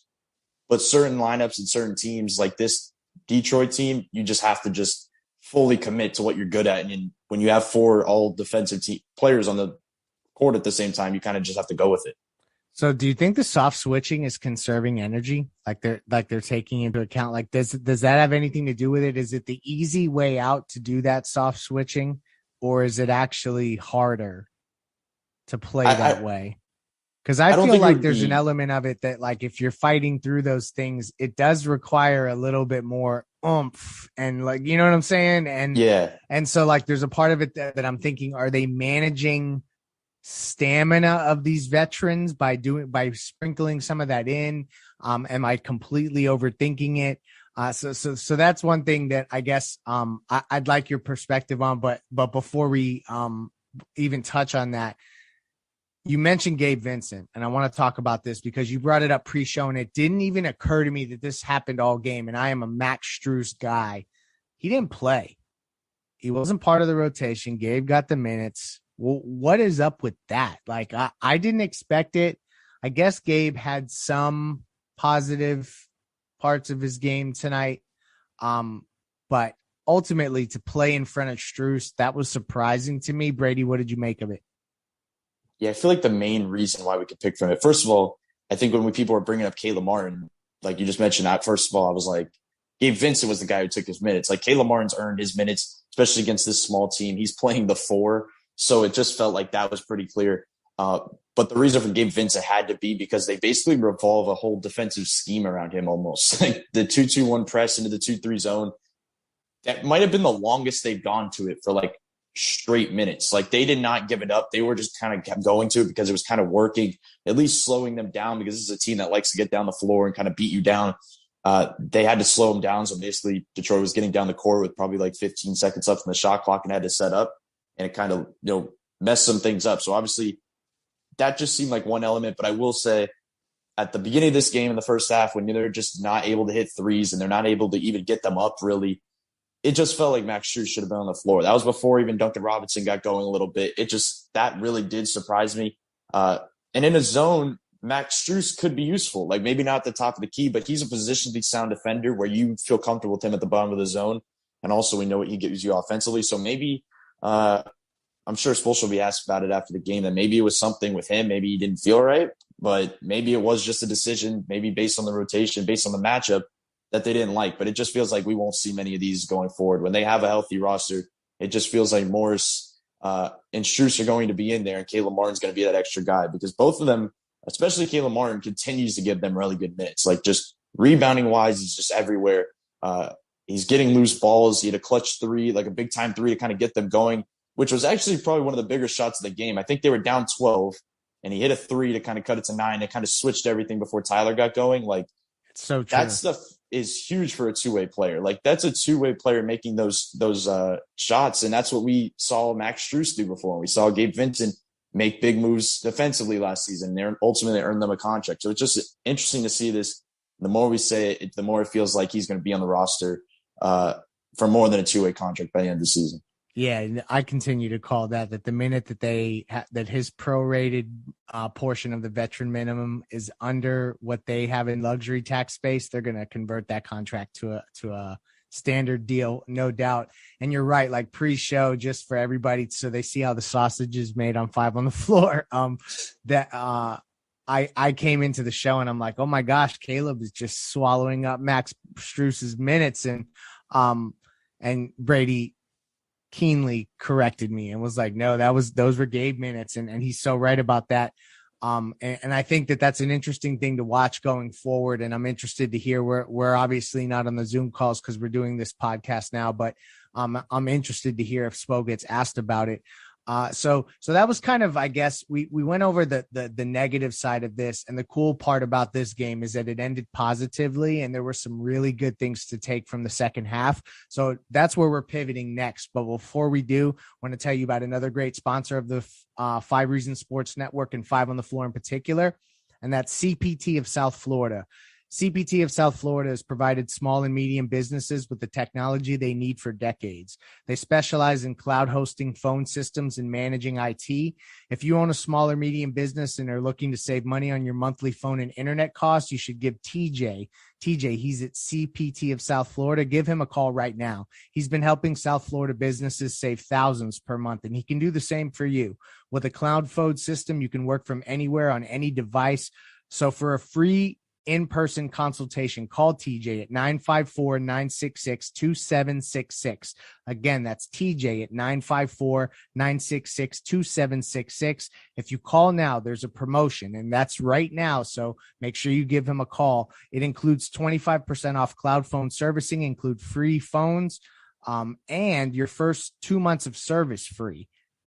but certain lineups and certain teams like this Detroit team, you just have to just fully commit to what you're good at. And when you have 4 all defensive players on the court at the same time, you kind of just have to go with it. So do you think the soft switching is conserving energy? Like they're taking into account, like does that have anything to do with it? Is it the easy way out to do that soft switching, or is it actually harder to play that way? Because I feel like there's an element of it that like if you're fighting through those things, it does require a little bit more oomph and like, you know what I'm saying? And yeah. And so like there's a part of it that I'm thinking, are they managing stamina of these veterans by sprinkling some of that in? Am I completely overthinking it? So that's one thing that I guess I'd like your perspective on. But before we even touch on that, you mentioned Gabe Vincent, and I want to talk about this because you brought it up pre-show, and it didn't even occur to me that this happened all game. And I am a Max Strus guy. He didn't play. He wasn't part of the rotation. Gabe got the minutes. Well, what is up with that? Like, I didn't expect it. I guess Gabe had some positive parts of his game tonight. But ultimately to play in front of Strus, that was surprising to me. Brady, what did you make of it? Yeah, I feel like the main reason why we could pick from it, first of all, I think when people were bringing up Caleb Martin, like you just mentioned that, first of all, I was like, Gabe Vincent was the guy who took his minutes. Like Caleb Martin's earned his minutes, especially against this small team. He's playing the 4. So it just felt like that was pretty clear. But the reason for Gabe Vincent had to be because they basically revolve a whole defensive scheme around him almost. Like the 2-2-1 press into the 2-3 zone. That might have been the longest they've gone to it for like straight minutes. Like they did not give it up. They were just kind of kept going to it because it was kind of working, at least slowing them down, because this is a team that likes to get down the floor and kind of beat you down. They had to slow them down. So basically Detroit was getting down the court with probably like 15 seconds left in the shot clock and had to set up, and it kind of, messed some things up. So obviously that just seemed like one element, but I will say at the beginning of this game in the first half, when they're just not able to hit threes and they're not able to even get them up really, it just felt like Max Strus should have been on the floor. That was before even Duncan Robinson got going a little bit. That really did surprise me. And in a zone, Max Strus could be useful. Like maybe not at the top of the key, but he's a positionally sound defender where you feel comfortable with him at the bottom of the zone. And also we know what he gives you offensively. So maybe I'm sure Spoelstra will be asked about it after the game, that maybe it was something with him. Maybe he didn't feel right, but maybe it was just a decision, maybe based on the rotation, based on the matchup, that they didn't like. But it just feels like we won't see many of these going forward. When they have a healthy roster, it just feels like Morris and Strus are going to be in there, and Caleb Martin's going to be that extra guy, because both of them, especially Caleb Martin, continues to give them really good minutes. Like just rebounding wise, he's just everywhere. He's getting loose balls. He had a clutch three, like a big time three to kind of get them going, which was actually probably one of the bigger shots of the game. I think they were down 12 and he hit a three to kind of cut it to 9. It kind of switched everything before Tyler got going. Like It's so true. that stuff is huge for a two-way player. Like that's a two-way player making those shots. And that's what we saw Max Strus do before. We saw Gabe Vincent make big moves defensively last season. They ultimately earned them a contract. So it's just interesting to see this. The more we say it, the more it feels like he's going to be on the roster for more than a two-way contract by the end of the season. Yeah, and I continue to call that the minute that that his prorated portion of the veteran minimum is under what they have in luxury tax space, they're going to convert that contract to a standard deal, no doubt. And you're right, like pre-show, just for everybody, so they see how the sausage is made on 5 on the floor. I came into the show and I'm like, oh my gosh, Caleb is just swallowing up Max Strus's minutes, and Brady keenly corrected me and was like, no, those were Gabe minutes. And he's so right about that. And I think that that's an interesting thing to watch going forward. And I'm interested to hear we're obviously not on the Zoom calls because we're doing this podcast now, but I'm interested to hear if Spo gets asked about it. So that was kind of, I guess we went over the negative side of this, and the cool part about this game is that it ended positively and there were some really good things to take from the second half. So that's where we're pivoting next. But before we do, I want to tell you about another great sponsor of the 5 Reasons Sports Network and 5 on the Floor in particular, and that's CPT of South Florida. CPT of South Florida has provided small and medium businesses with the technology they need for decades. They specialize in cloud hosting phone systems and managing IT. If you own a small or medium business and are looking to save money on your monthly phone and internet costs, you should give TJ, he's at CPT of South Florida. Give him a call right now. He's been helping South Florida businesses save thousands per month, and he can do the same for you. With a cloud phone system, you can work from anywhere on any device. So for a free in-person consultation, call TJ at 954-966-2766. Again, that's TJ at 954-966-2766. If you call now, there's a promotion, and that's right now, so make sure you give him a call. It includes 25% off cloud phone servicing, include free phones, and your first 2 months of service free.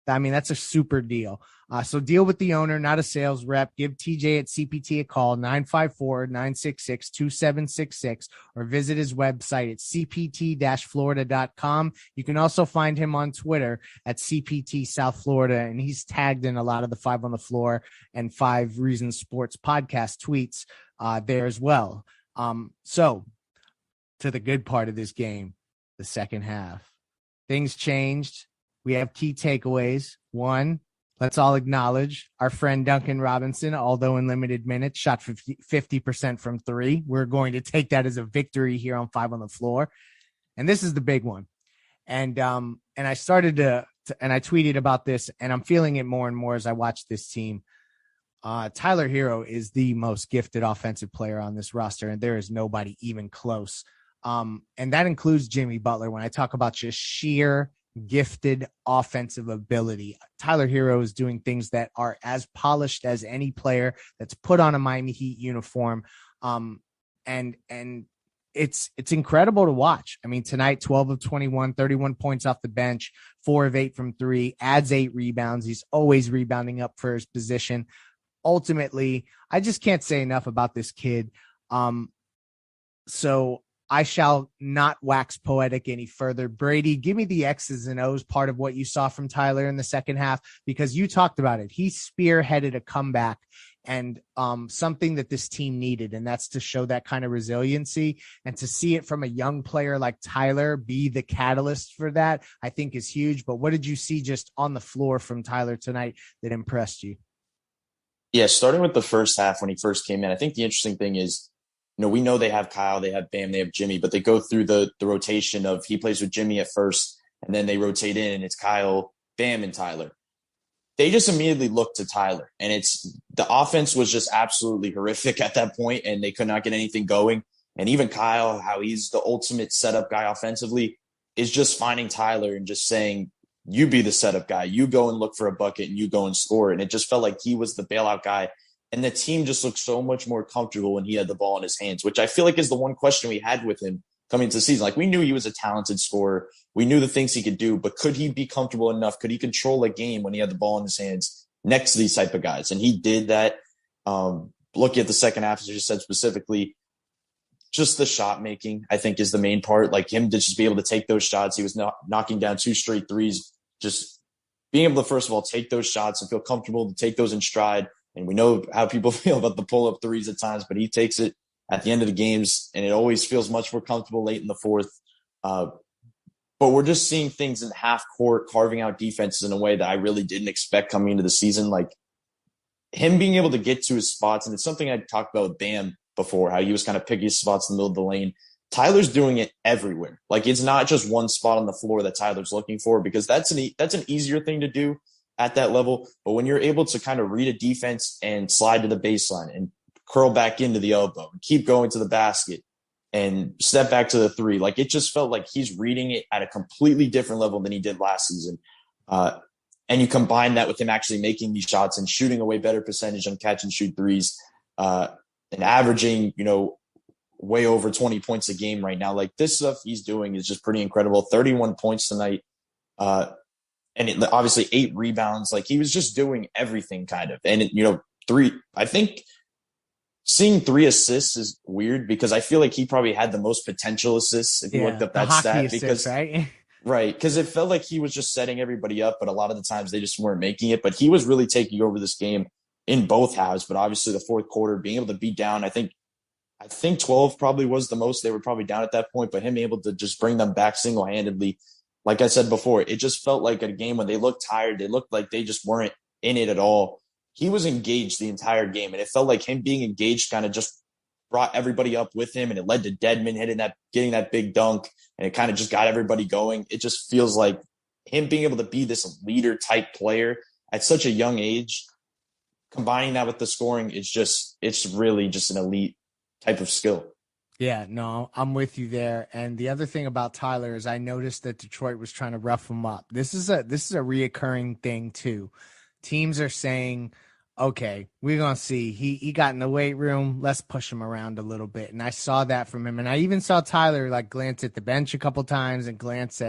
I mean, that's a super deal. So deal with the owner, not a sales rep. Give TJ at CPT a call, 954-966-2766, or visit his website at cpt-florida.com. You can also find him on Twitter at CPT South Florida, and he's tagged in a lot of the 5 on the Floor and 5 Reasons Sports podcast tweets there as well. So to the good part of this game, the second half. Things changed. We have key takeaways. One, let's all acknowledge our friend Duncan Robinson, although in limited minutes, shot 50% from 3. We're going to take that as a victory here on 5 on the Floor. And this is the big one. And I started and I tweeted about this, and I'm feeling it more and more as I watch this team. Tyler Herro is the most gifted offensive player on this roster, and there is nobody even close. And that includes Jimmy Butler. When I talk about just sheer gifted offensive ability, Tyler Herro is doing things that are as polished as any player that's put on a Miami Heat uniform. And it's incredible to watch. I mean, tonight, 12 of 21, 31 points off the bench, 4 of 8 from 3, adds 8 rebounds. He's always rebounding up for his position. Ultimately, I just can't say enough about this kid. So I shall not wax poetic any further. Brady, give me the X's and O's part of what you saw from Tyler in the second half, because you talked about it. He spearheaded a comeback, and something that this team needed, and that's to show that kind of resiliency, and to see it from a young player like Tyler be the catalyst for that, I think is huge. But what did you see just on the floor from Tyler tonight that impressed you? Yeah, starting with the first half when he first came in, I think the interesting thing is, we know they have Kyle, they have Bam, they have Jimmy, but they go through the rotation of he plays with Jimmy at first, and then they rotate in, and it's Kyle, Bam, and Tyler. They just immediately look to Tyler, and the offense was just absolutely horrific at that point, and they could not get anything going. And even Kyle, how he's the ultimate setup guy offensively, is just finding Tyler and just saying, you be the setup guy, you go and look for a bucket, and you go and score. And it just felt like he was the bailout guy And the team just looked so much more comfortable when he had the ball in his hands, which I feel like is the one question we had with him coming into the season. Like, we knew he was a talented scorer. We knew the things he could do, but could he be comfortable enough? Could he control a game when he had the ball in his hands next to these type of guys? And he did that. Looking at the second half, as you said specifically, just the shot making, I think, is the main part. Like, him to just be able to take those shots. He was knocking down 2 straight threes, just being able to, first of all, take those shots and feel comfortable to take those in stride. And we know how people feel about the pull-up threes at times, but he takes it at the end of the games, and it always feels much more comfortable late in the fourth. But we're just seeing things in half court, carving out defenses in a way that I really didn't expect coming into the season. Like, him being able to get to his spots, and it's something I talked about with Bam before, how he was kind of picking his spots in the middle of the lane. Tyler's doing it everywhere. Like, it's not just one spot on the floor that Tyler's looking for, because that's an easier thing to do at that level. But when you're able to kind of read a defense and slide to the baseline and curl back into the elbow and keep going to the basket and step back to the three, like, it just felt like he's reading it at a completely different level than he did last season. And you combine that with him actually making these shots and shooting a way better percentage on catch and shoot threes, and averaging, way over 20 points a game right now. Like, this stuff he's doing is just pretty incredible. 31 points tonight. And obviously 8 rebounds. Like, he was just doing everything kind of. And, I think seeing 3 assists is weird, because I feel like he probably had the most potential assists if you looked up that stat. Assist, right? Right, because it felt like he was just setting everybody up, but a lot of the times they just weren't making it. But he was really taking over this game in both halves. But obviously the fourth quarter, being able to be down, I think 12 probably was the most. They were probably down at that point, but him able to just bring them back single-handedly. Like I said before, it just felt like a game when they looked tired. They looked like they just weren't in it at all. He was engaged the entire game, and it felt like him being engaged kind of just brought everybody up with him, and it led to Dedmon getting that big dunk, and it kind of just got everybody going. It just feels like him being able to be this leader type player at such a young age, combining that with the scoring, it's really just an elite type of skill. Yeah, no, I'm with you there. And the other thing about Tyler is I noticed that Detroit was trying to rough him up. This is a reoccurring thing too. Teams are saying, okay, we're going to see. He got in the weight room. Let's push him around a little bit. And I saw that from him. And I even saw Tyler glance at the bench a couple times and glance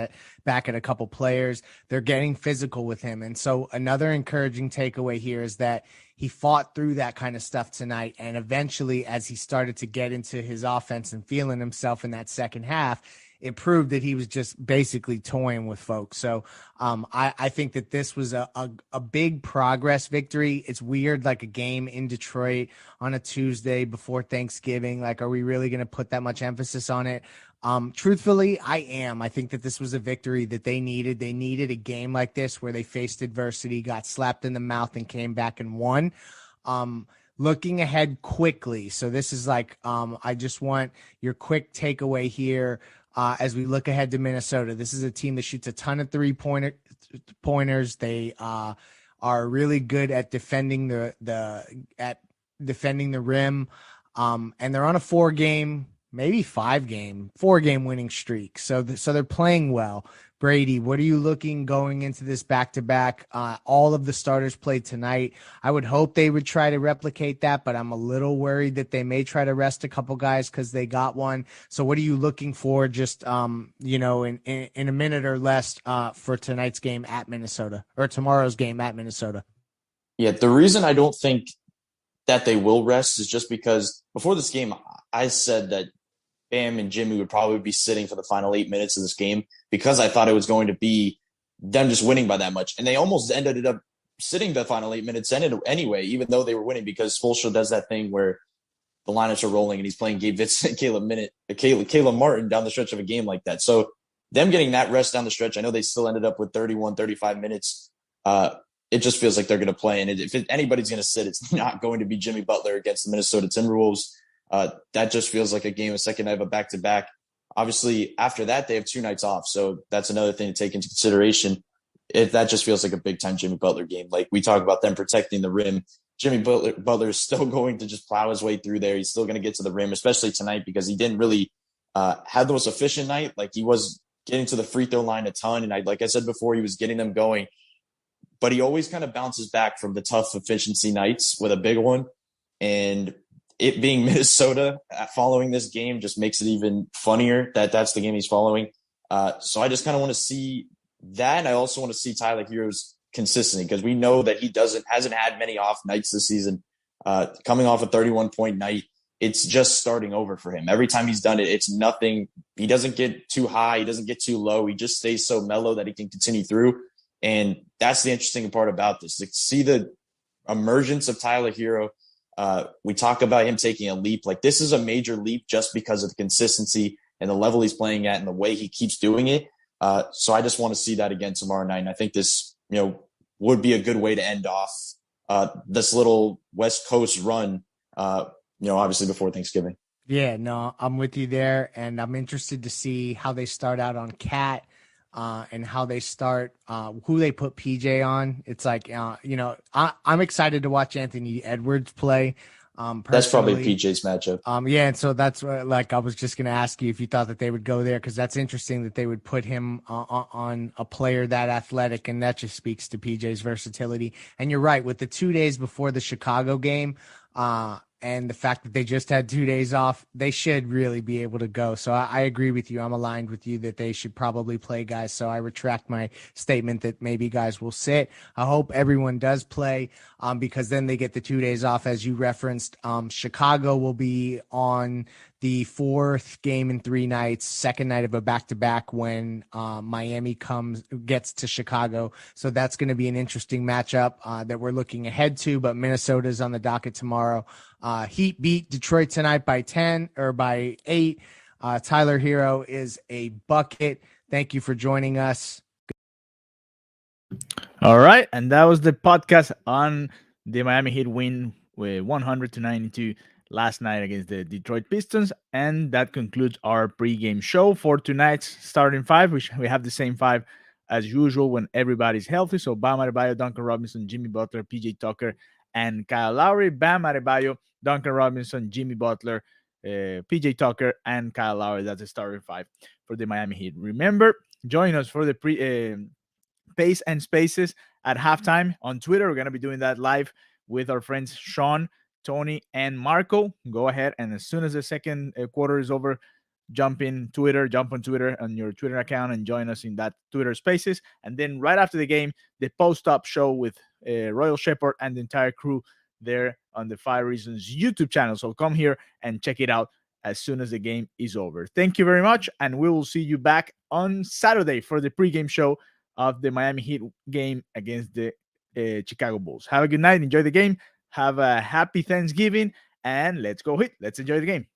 back at a couple players. They're getting physical with him. And so another encouraging takeaway here is that he fought through that kind of stuff tonight. And eventually, as he started to get into his offense and feeling himself in that second half, it proved that he was just basically toying with folks. So I think that this was a big progress victory. It's weird, like a game in Detroit on a Tuesday before Thanksgiving. Like, are we really going to put that much emphasis on it? Truthfully, I am. I think that this was a victory that they needed. They needed a game like this where they faced adversity, got slapped in the mouth, and came back and won. Looking ahead quickly. So this is I just want your quick takeaway here. As we look ahead to Minnesota, this is a team that shoots a ton of three-pointers. They are really good at defending the rim, and they're on a 4-game, maybe 5-game, 4-game winning streak. So they're playing well. Brady, what are you looking going into this back-to-back? All of the starters played tonight. I would hope they would try to replicate that, but I'm a little worried that they may try to rest a couple guys because they got one. So what are you looking for just, in a minute or less for tonight's game at Minnesota, or tomorrow's game at Minnesota? Yeah, the reason I don't think that they will rest is just because before this game, I said that Bam and Jimmy would probably be sitting for the final 8 minutes of this game because I thought it was going to be them just winning by that much. And they almost ended up sitting the final 8 minutes anyway, even though they were winning, because Spoelstra does that thing where the lineups are rolling and he's playing Gabe Vincent, Caleb Martin down the stretch of a game like that. So them getting that rest down the stretch, I know they still ended up with 31, 35 minutes. It just feels like they're going to play. And if anybody's going to sit, it's not going to be Jimmy Butler against the Minnesota Timberwolves. That just feels like a game, a second night of a back-to-back. Obviously, after that, they have 2 nights off. So that's another thing to take into consideration. That just feels like a big-time Jimmy Butler game. Like, we talk about them protecting the rim. Jimmy Butler is still going to just plow his way through there. He's still going to get to the rim, especially tonight, because he didn't really have the most efficient night. Like, he was getting to the free throw line a ton. And like I said before, he was getting them going. But he always kind of bounces back from the tough efficiency nights with a big one. And it being Minnesota following this game just makes it even funnier that that's the game he's following. So I just kind of want to see that. And I also want to see Tyler Hero's consistency, because we know that he hasn't had many off nights this season. Coming off a 31-point night, it's just starting over for him. Every time he's done it, it's nothing. He doesn't get too high. He doesn't get too low. He just stays so mellow that he can continue through. And that's the interesting part about this. To see the emergence of Tyler Herro. We talk about him taking a leap. Like, this is a major leap just because of the consistency and the level he's playing at and the way he keeps doing it. So I just want to see that again tomorrow night. And I think this, would be a good way to end off this little West Coast run, obviously before Thanksgiving. Yeah, no, I'm with you there. And I'm interested to see how they start out on Cat. And how they start, who they put PJ on. It's like, I'm excited to watch Anthony Edwards play. That's probably PJ's matchup. Yeah, and so that's what, I was just going to ask you if you thought that they would go there, because that's interesting that they would put him on a player that athletic, and that just speaks to PJ's versatility. And you're right, with the 2 days before the Chicago game, and the fact that they just had 2 days off, they should really be able to go. So I agree with you. I'm aligned with you that they should probably play guys. So I retract my statement that maybe guys will sit. I hope everyone does play, because then they get the 2 days off, as you referenced. Chicago will be on the fourth game in 3 nights, second night of a back-to-back when Miami gets to Chicago. So that's going to be an interesting matchup that we're looking ahead to, but Minnesota's on the docket tomorrow. Heat beat Detroit tonight by 10 or by 8. Tyler Herro is a bucket. Thank you for joining us. All right. And that was the podcast on the Miami Heat win with 100-92 last night against the Detroit Pistons. And that concludes our pregame show for tonight's starting five. We have the same five as usual when everybody's healthy. So Bam Adebayo, Duncan Robinson, Jimmy Butler, PJ Tucker, and Kyle Lowry. Bam Adebayo, Duncan Robinson, Jimmy Butler, PJ Tucker, and Kyle Lowry. That's the starting five for the Miami Heat. Remember, join us for the Pace and Spaces at halftime on Twitter. We're going to be doing that live with our friends Sean, Tony, and Marco. Go ahead, and as soon as the second quarter is over, jump on Twitter on your Twitter account and join us in that Twitter Spaces. And then right after the game, the post-up show with Royal Shepherd and the entire crew there on the 5 Reasons YouTube channel. So come here and check it out as soon as the game is over. Thank you very much, and we will see you back on Saturday for the pregame show of the Miami Heat game against the Chicago Bulls. Have a good night. Enjoy the game. Have a happy Thanksgiving, and let's go Heat. Let's enjoy the game.